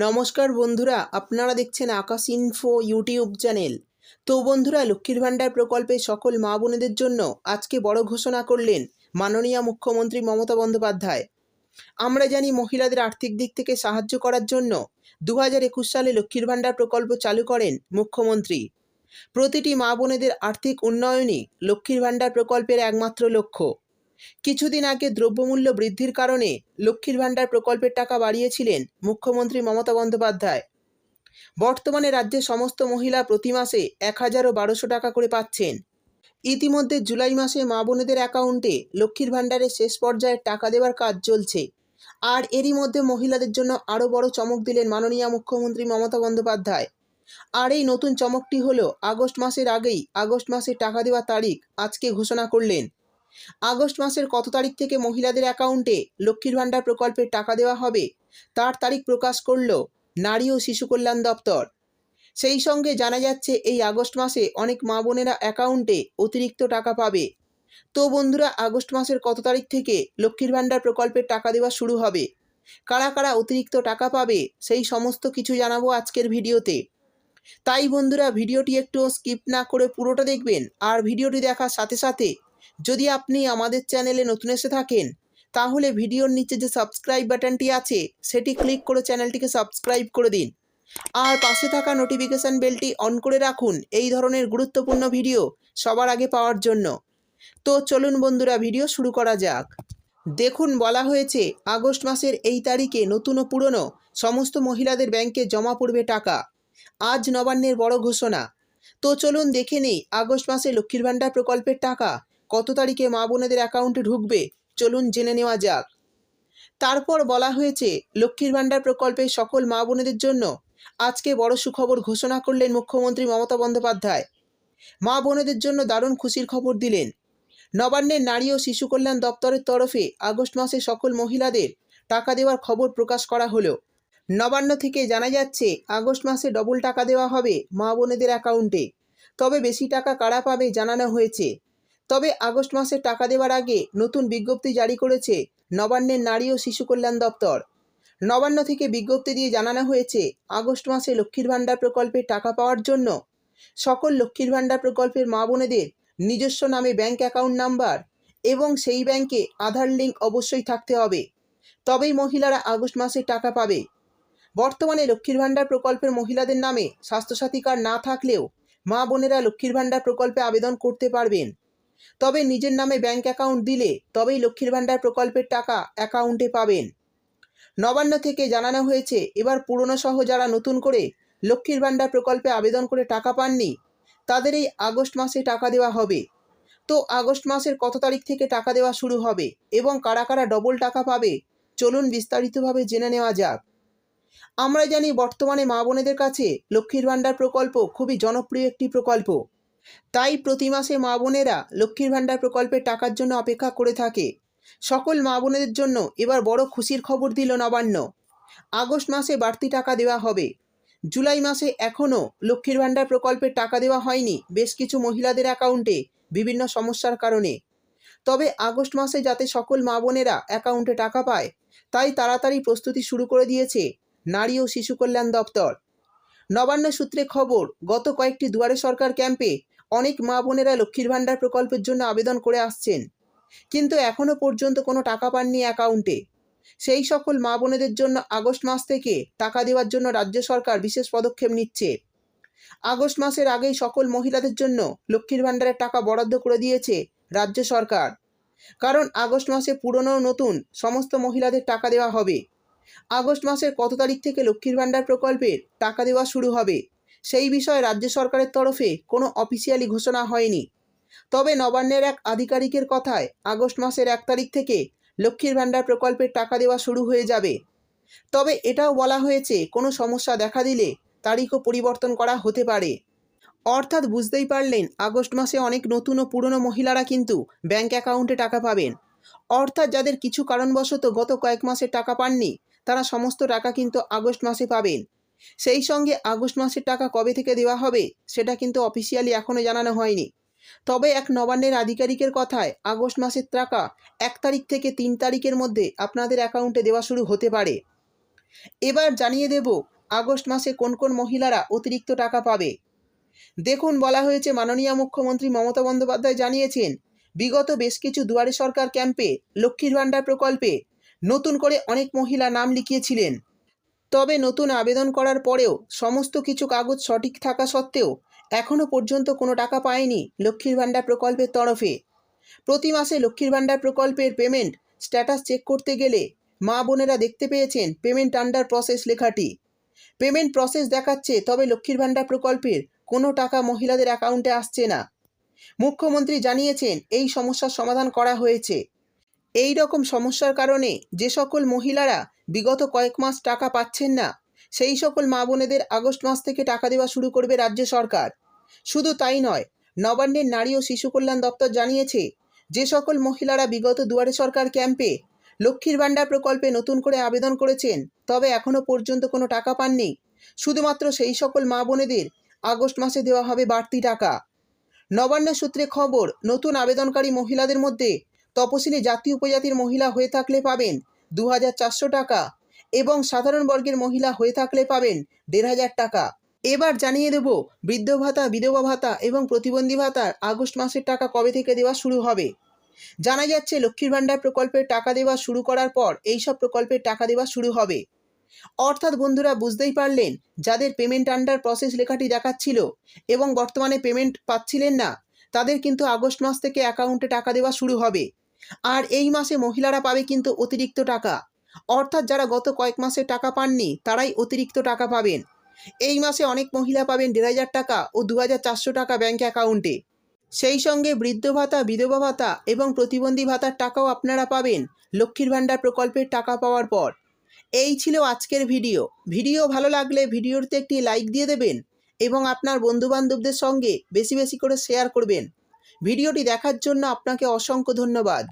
নমস্কার বন্ধুরা, আপনারা দেখছেন আকাশ ইনফো ইউটিউব চ্যানেল। তো বন্ধুরা, লক্ষ্মীর ভাণ্ডার প্রকল্পে সকল মা বোনেদের জন্য আজকে বড় ঘোষণা করলেন মাননীয় মুখ্যমন্ত্রী মমতা বন্দ্যোপাধ্যায়। আমরা জানি মহিলাদের আর্থিক দিক থেকে সাহায্য করার জন্য 2021 সালে লক্ষ্মীর ভাণ্ডার প্রকল্প চালু করেন মুখ্যমন্ত্রী। প্রতিটি মা বোনেদের আর্থিক উন্নয়নই লক্ষ্মীর ভাণ্ডার প্রকল্পের একমাত্র লক্ষ্য। কিছুদিন আগে দ্রব্যমূল্য বৃদ্ধির কারণে লক্ষ্মীর ভাণ্ডার প্রকল্পের টাকা বাড়িয়েছিলেন মুখ্যমন্ত্রী মমতা বন্দ্যোপাধ্যায়। বর্তমানে রাজ্যে সমস্ত মহিলা প্রতি মাসে 1000 ও 1200 টাকা করে পাচ্ছেন। ইতিমধ্যে জুলাই মাসে মা বোনেদের অ্যাকাউন্টে লক্ষ্মীর ভাণ্ডারের শেষ পর্যায়ে টাকা দেওয়ার কাজ চলছে। আর এরই মধ্যে মহিলাদের জন্য আরও বড় চমক দিলেন মাননীয় মুখ্যমন্ত্রী মমতা বন্দ্যোপাধ্যায়। আর এই নতুন চমকটি হলো আগস্ট মাসের আগেই আগস্ট মাসে টাকা দেওয়ার তারিখ আজকে ঘোষণা করলেন। আগস্ট মাসের কত তারিখ থেকে মহিলাদের অ্যাকাউন্টে লক্ষ্মীর ভাণ্ডার প্রকল্পের টাকা দেওয়া হবে তার তারিখ প্রকাশ করল নারী ও শিশু কল্যাণ দপ্তর। সেই সঙ্গে জানা যাচ্ছে এই আগস্ট মাসে অনেক মা বোনেরা অ্যাকাউন্টে অতিরিক্ত টাকা পাবে। তো বন্ধুরা, আগস্ট মাসের কত তারিখ থেকে লক্ষ্মীর ভাণ্ডার প্রকল্পের টাকা দেওয়া শুরু হবে, কারা কারা অতিরিক্ত টাকা পাবে, সেই সমস্ত কিছু জানাবো আজকের ভিডিওতে। তাই বন্ধুরা, ভিডিওটি একটু স্কিপ না করে পুরোটা দেখবেন। আর ভিডিওটি দেখার সাথে সাথে যদি আপনি আমাদের চ্যানেলে নতুন এসে থাকেন তাহলে ভিডিওর নিচে যে সাবস্ক্রাইব বাটনটি আছে সেটি ক্লিক করে চ্যানেলটিকে সাবস্ক্রাইব করে দিন। আর পাশে থাকা নোটিফিকেশান বেলটি অন করে রাখুন এই ধরনের গুরুত্বপূর্ণ ভিডিও সবার আগে পাওয়ার জন্য। তো চলুন বন্ধুরা, ভিডিও শুরু করা যাক। দেখুন, বলা হয়েছে আগস্ট মাসের এই তারিখে নতুন ও পুরনো সমস্ত মহিলাদের ব্যাংকে জমা পড়বে টাকা। আজ নবান্নের বড় ঘোষণা। তো চলুন দেখে নেই আগস্ট মাসে লক্ষ্মীর ভাণ্ডার প্রকল্পের টাকা কত তারিখে মা বোনেদের অ্যাকাউন্টে ঢুকবে। চলুন জেনে নেওয়া যাক। তারপর বলা হয়েছে লক্ষ্মীর ভাণ্ডার প্রকল্পে সকল মা বোনেদের জন্য আজকে বড় সুখবর ঘোষণা করলেন মুখ্যমন্ত্রী মমতা বন্দ্যোপাধ্যায়। মা বোনেদের জন্য দারুণ খুশির খবর দিলেন। নবান্নের নারী ও শিশু কল্যাণ দপ্তরের তরফে আগস্ট মাসে সকল মহিলাদের টাকা দেওয়ার খবর প্রকাশ করা হলো। নবান্ন থেকে জানা যাচ্ছে আগস্ট মাসে ডবল টাকা দেওয়া হবে মা বোনেদের অ্যাকাউন্টে। তবে বেশি টাকা কারা পাবে জানানো হয়েছে। তবে আগস্ট মাসে টাকা দেওয়ার আগে নতুন বিজ্ঞপ্তি জারি করেছে নবান্নের নারী ও শিশু কল্যাণ দপ্তর। নবান্ন থেকে বিজ্ঞপ্তি দিয়ে জানানো হয়েছে আগস্ট মাসে লক্ষ্মীর ভাণ্ডার প্রকল্পে টাকা পাওয়ার জন্য সকল লক্ষ্মীর ভাণ্ডার প্রকল্পের মা বোনেদের নিজস্ব নামে ব্যাংক অ্যাকাউন্ট নাম্বার এবং সেই ব্যাংকে আধার লিঙ্ক অবশ্যই থাকতে হবে, তবেই মহিলারা আগস্ট মাসে টাকা পাবে। বর্তমানে লক্ষ্মীর ভাণ্ডার প্রকল্পের মহিলাদের নামে স্বাস্থ্যসাথী কার্ড না থাকলেও মা বোনেরা লক্ষ্মীর ভাণ্ডার প্রকল্পে আবেদন করতে পারবেন। তবে নিজের নামে ব্যাংক অ্যাকাউন্ট দিলে তবেই লক্ষ্মীর ভাণ্ডার প্রকল্পের টাকা অ্যাকাউন্টে পাবেন। নবান্ন থেকে জানানো হয়েছে এবার পুরনো সহ যারা নতুন করে লক্ষ্মীর ভাণ্ডার প্রকল্পে আবেদন করে টাকা পাননি তাদের এই আগস্ট মাসে টাকা দেওয়া হবে। তো আগস্ট মাসের কত তারিখ থেকে টাকা দেওয়া শুরু হবে এবং কারা কারা ডবল টাকা পাবে, চলুন বিস্তারিতভাবে জেনে নেওয়া যাক। আমরা জানি বর্তমানে মা বোনেদের কাছে লক্ষ্মীর ভাণ্ডার প্রকল্প খুবই জনপ্রিয় একটি প্রকল্প। তাই প্রতি মাসে মা বোনেরা লক্ষ্মীর ভাণ্ডার প্রকল্পের টাকার জন্য অপেক্ষা করে থাকে। সকল মা বোনেদের জন্য এবার বড় খুশির খবর দিল নবান্ন। আগস্ট মাসে বাড়তি টাকা দেওয়া হবে। জুলাই মাসে এখনও লক্ষ্মীর ভাণ্ডার প্রকল্পের টাকা দেওয়া হয়নি বেশ কিছু মহিলাদের অ্যাকাউন্টে বিভিন্ন সমস্যার কারণে। তবে আগস্ট মাসে যাতে সকল মা বোনেরা অ্যাকাউন্টে টাকা পায় তাই তাড়াতাড়ি প্রস্তুতি শুরু করে দিয়েছে নারী ও শিশু কল্যাণ দপ্তর। নবান্ন সূত্রে খবর, গত কয়েকটি দুয়ারে সরকার ক্যাম্পে অনেক মা বোনেরা লক্ষ্মীর ভাণ্ডার প্রকল্পের জন্য আবেদন করে আসছেন, কিন্তু এখনও পর্যন্ত কোনো টাকা পাননি অ্যাকাউন্টে। সেই সকল মা বোনেদের জন্য আগস্ট মাস থেকে টাকা দেওয়ার জন্য রাজ্য সরকার বিশেষ পদক্ষেপ নিচ্ছে। আগস্ট মাসের আগেই সকল মহিলাদের জন্য লক্ষ্মীর ভাণ্ডারের টাকা বরাদ্দ করে দিয়েছে রাজ্য সরকার। কারণ আগস্ট মাসে পুরনো ও নতুন সমস্ত মহিলাদের টাকা দেওয়া হবে। আগস্ট মাসের কত তারিখ থেকে লক্ষ্মীর ভাণ্ডার প্রকল্পের টাকা দেওয়া শুরু হবে সেই বিষয়ে রাজ্য সরকারের তরফে কোনো অফিসিয়ালি ঘোষণা হয়নি। তবে নবান্নের এক আধিকারিকের কথায় আগস্ট মাসের 1 তারিখ থেকে লক্ষ্মীর ভাণ্ডার প্রকল্পের টাকা দেওয়া শুরু হয়ে যাবে। তবে এটাও বলা হয়েছে কোনো সমস্যা দেখা দিলে তারিখও পরিবর্তন করা হতে পারে। অর্থাৎ বুঝতেই পারলেন, আগস্ট মাসে অনেক নতুন ও পুরনো মহিলারা কিন্তু ব্যাংক অ্যাকাউন্টে টাকা পাবেন। অর্থাৎ যাদের কিছু কারণবশত গত কয়েক মাসে টাকা পাননি তারা সমস্ত টাকা কিন্তু আগস্ট মাসে পাবেন। সেই সঙ্গে আগস্ট মাসের টাকা কবে থেকে দেওয়া হবে সেটা কিন্তু অফিসিয়ালি এখনও জানানো হয়নি। তবে এক নবান্নের আধিকারিকের কথায় আগস্ট মাসের টাকা 1 তারিখ থেকে 3 তারিখের মধ্যে আপনাদের অ্যাকাউন্টে দেওয়া শুরু হতে পারে। এবার জানিয়ে দেব আগস্ট মাসে কোন কোন মহিলারা অতিরিক্ত টাকা পাবে। দেখুন, বলা হয়েছে মাননীয় মুখ্যমন্ত্রী মমতা বন্দ্যোপাধ্যায় জানিয়েছেন বিগত বেশ কিছু দুয়ারে সরকার ক্যাম্পে লক্ষ্মীর ভাণ্ডার প্রকল্পে নতুন করে অনেক মহিলা নাম লিখিয়েছিলেন। তবে নতুন আবেদন করার পরেও সমস্ত কিছু কাগজ সঠিক থাকা সত্ত্বেও এখনও পর্যন্ত কোনো টাকা পায়নি লক্ষ্মীর ভাণ্ডার প্রকল্পের তরফে। প্রতি মাসে লক্ষ্মীর ভাণ্ডার প্রকল্পের পেমেন্ট স্ট্যাটাস চেক করতে গেলে মা বোনেরা দেখতে পেয়েছেন পেমেন্ট আন্ডার প্রসেস লেখাটি। পেমেন্ট প্রসেস দেখাচ্ছে, তবে লক্ষ্মীর ভাণ্ডার প্রকল্পের কোনো টাকা মহিলাদের অ্যাকাউন্টে আসছে না। মুখ্যমন্ত্রী জানিয়েছেন এই সমস্যার সমাধান করা হয়েছে। এই রকম সমস্যার কারণে যে সকল মহিলারা বিগত কয়েক মাস টাকা পাচ্ছেন না, সেই সকল মা বোনেদের আগস্ট মাস থেকে টাকা দেওয়া শুরু করবে রাজ্য সরকার। শুধু তাই নয়, নবান্নের নারী ও শিশু কল্যাণ দপ্তর জানিয়েছে যে সকল মহিলারা বিগত দুয়ারে সরকার ক্যাম্পে লক্ষ্মীর ভাণ্ডার প্রকল্পে নতুন করে আবেদন করেছেন তবে এখনও পর্যন্ত কোনো টাকা পাননি, শুধুমাত্র সেই সকল মা বোনেদের আগস্ট মাসে দেওয়া হবে বাড়তি টাকা। নবান্ন সূত্রে খবর, নতুন আবেদনকারী মহিলাদের মধ্যে তপশিলি জাতি উপজাতির মহিলা হয়ে থাকলে পাবেন 2,400 টাকা এবং সাধারণ বর্গের মহিলা হয়ে থাকলে পাবেন 1,500 টাকা। এবার জানিয়ে দেব বৃদ্ধ ভাতা, বিধবা ভাতা এবং প্রতিবন্ধী ভাতার আগস্ট মাসের টাকা কবে থেকে দেওয়া শুরু হবে। জানা যাচ্ছে লক্ষ্মীর ভাণ্ডার প্রকল্পের টাকা দেওয়া শুরু করার পর এইসব প্রকল্পের টাকা দেওয়া শুরু হবে। অর্থাৎ বন্ধুরা, বুঝতেই পারলেন, যাদের পেমেন্ট আন্ডার প্রসেস লেখাটি দেখাচ্ছিল এবং বর্তমানে পেমেন্ট পাচ্ছিলেন না, তাদের কিন্তু আগস্ট মাস থেকে অ্যাকাউন্টে টাকা দেওয়া শুরু হবে। আর এই মাসে মহিলারা পাবে কিন্তু অতিরিক্ত টাকা। অর্থাৎ যারা গত কয়েক মাসে টাকা পাননি তারাই অতিরিক্ত টাকা পাবেন। এই মাসে অনেক মহিলা পাবেন 1,500 টাকা ও 2,400 টাকা ব্যাঙ্ক অ্যাকাউন্টে। সেই সঙ্গে বৃদ্ধ ভাতা, বিধবা ভাতা এবং প্রতিবন্ধী ভাতার টাকাও আপনারা পাবেন লক্ষ্মীর ভাণ্ডার প্রকল্পের টাকা পাওয়ার পর। এই ছিল আজকের ভিডিও ভালো লাগলে ভিডিওতে একটি লাইক দিয়ে দেবেন এবং আপনার বন্ধুবান্ধবদের সঙ্গে বেশি বেশি করে শেয়ার করবেন। ভিডিওটি দেখার জন্য আপনাকে অসংখ্য ধন্যবাদ।